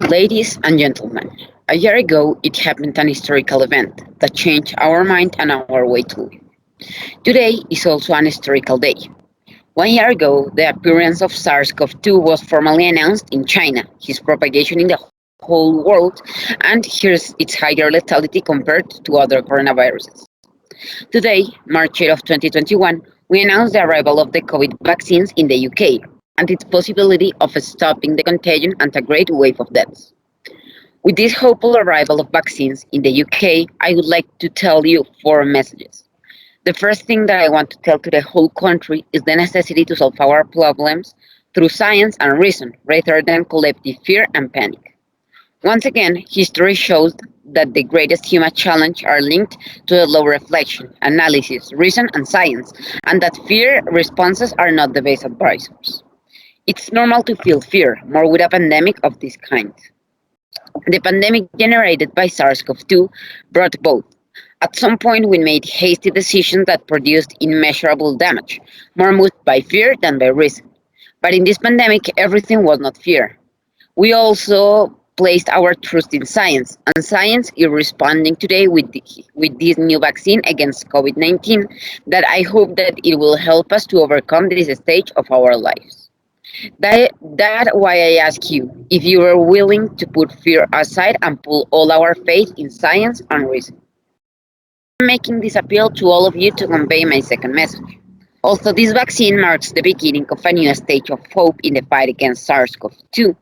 Ladies and gentlemen, a year ago it happened an historical event that changed our mind and our way to live. Today is also an historical day. 1 year ago, the appearance of SARS-CoV-2 was formally announced in China, his propagation in the whole world, and here's its higher lethality compared to other coronaviruses. Today, March 8 of 2021, we announced the arrival of the COVID vaccines in the UK and its possibility of stopping the contagion and a great wave of deaths. With this hopeful arrival of vaccines in the UK, I would like to tell you four messages. The first thing that I want to tell to the whole country is the necessity to solve our problems through science and reason rather than collective fear and panic. Once again, history shows that the greatest human challenges are linked to the low reflection, analysis, reason, and science, and that fear responses are not the best advisors. It's normal to feel fear, more with a pandemic of this kind. The pandemic generated by SARS-CoV-2 brought both. At some point, we made hasty decisions that produced immeasurable damage, more moved by fear than by reason. But in this pandemic, everything was not fear. We also placed our trust in science, and science is responding today with this new vaccine against COVID-19 that I hope that it will help us to overcome this stage of our lives. That why I ask you if you are willing to put fear aside and put all our faith in science and reason. I'm making this appeal to all of you to convey my second message. Although this vaccine marks the beginning of a new stage of hope in the fight against SARS-CoV-2,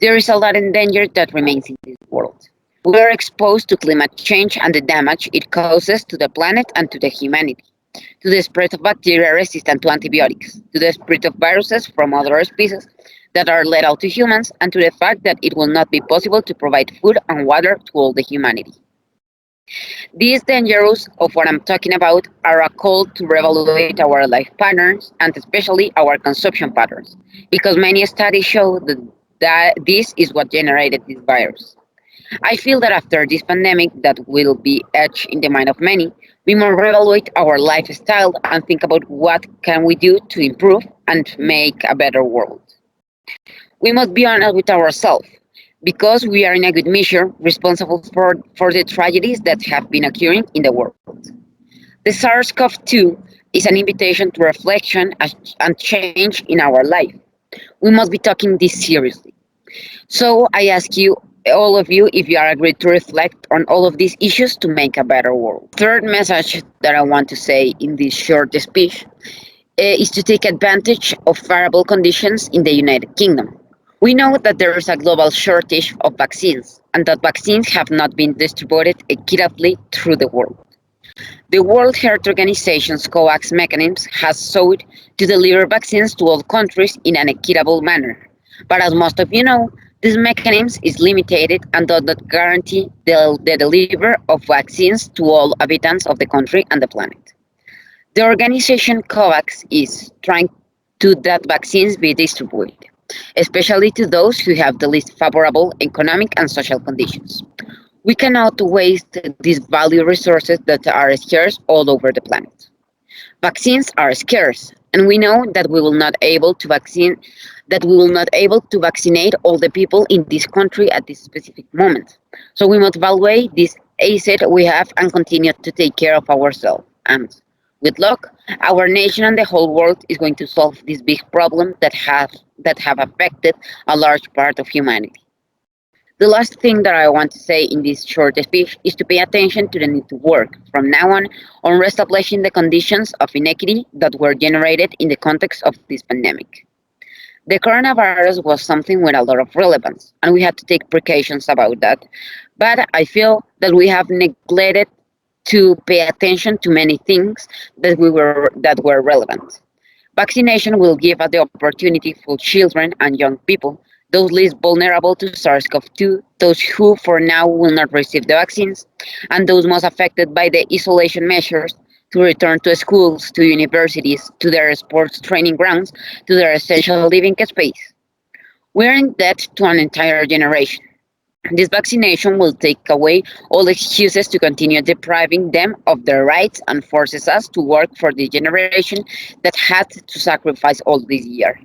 there is a lot of danger that remains in this world. We are exposed to climate change and the damage it causes to the planet and to the humanity, to the spread of bacteria resistant to antibiotics, to the spread of viruses from other species that are lethal to humans, and to the fact that it will not be possible to provide food and water to all the humanity. These dangers of what I'm talking about are a call to reevaluate our life patterns and especially our consumption patterns, because many studies show that this is what generated this virus. I feel that after this pandemic that will be etched in the mind of many, we must reevaluate our lifestyle and think about what can we do to improve and make a better world. We must be honest with ourselves because we are in a good measure responsible for the tragedies that have been occurring in the world. The SARS-CoV-2 is an invitation to reflection and change in our life. We must be taking this seriously. So I ask you, all of you, if you are agreed to reflect on all of these issues to make a better world. Third message that I want to say in this short speech is to take advantage of favorable conditions in the United Kingdom. We know that there is a global shortage of vaccines and that vaccines have not been distributed equitably through the world. The World Health Organization's COVAX mechanism has sought to deliver vaccines to all countries in an equitable manner. But as most of you know, this mechanism is limited and does not guarantee the delivery of vaccines to all inhabitants of the country and the planet. The organization COVAX is trying to that vaccines be distributed, especially to those who have the least favorable economic and social conditions. We cannot waste these valuable resources that are scarce all over the planet. Vaccines are scarce, and we know that we will not able to vaccinate all the people in this country at this specific moment. So we must evaluate this asset we have and continue to take care of ourselves. And with luck, our nation and the whole world is going to solve this big problem that have affected a large part of humanity. The last thing that I want to say in this short speech is to pay attention to the need to work from now on reestablishing the conditions of inequity that were generated in the context of this pandemic. The coronavirus was something with a lot of relevance, and we had to take precautions about that. But I feel that we have neglected to pay attention to many things that were relevant. Vaccination will give us the opportunity for children and young people, those least vulnerable to SARS-CoV-2, those who for now will not receive the vaccines, and those most affected by the isolation measures to return to schools, to universities, to their sports training grounds, to their essential living space. We are in debt to an entire generation. This vaccination will take away all excuses to continue depriving them of their rights and forces us to work for the generation that had to sacrifice all this year.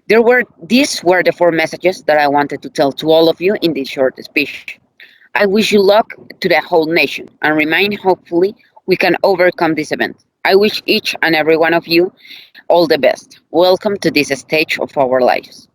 These were the four messages that I wanted to tell to all of you in this short speech. I wish you luck to the whole nation and remain hopefully we can overcome this event. I wish each and every one of you all the best. Welcome to this stage of our lives.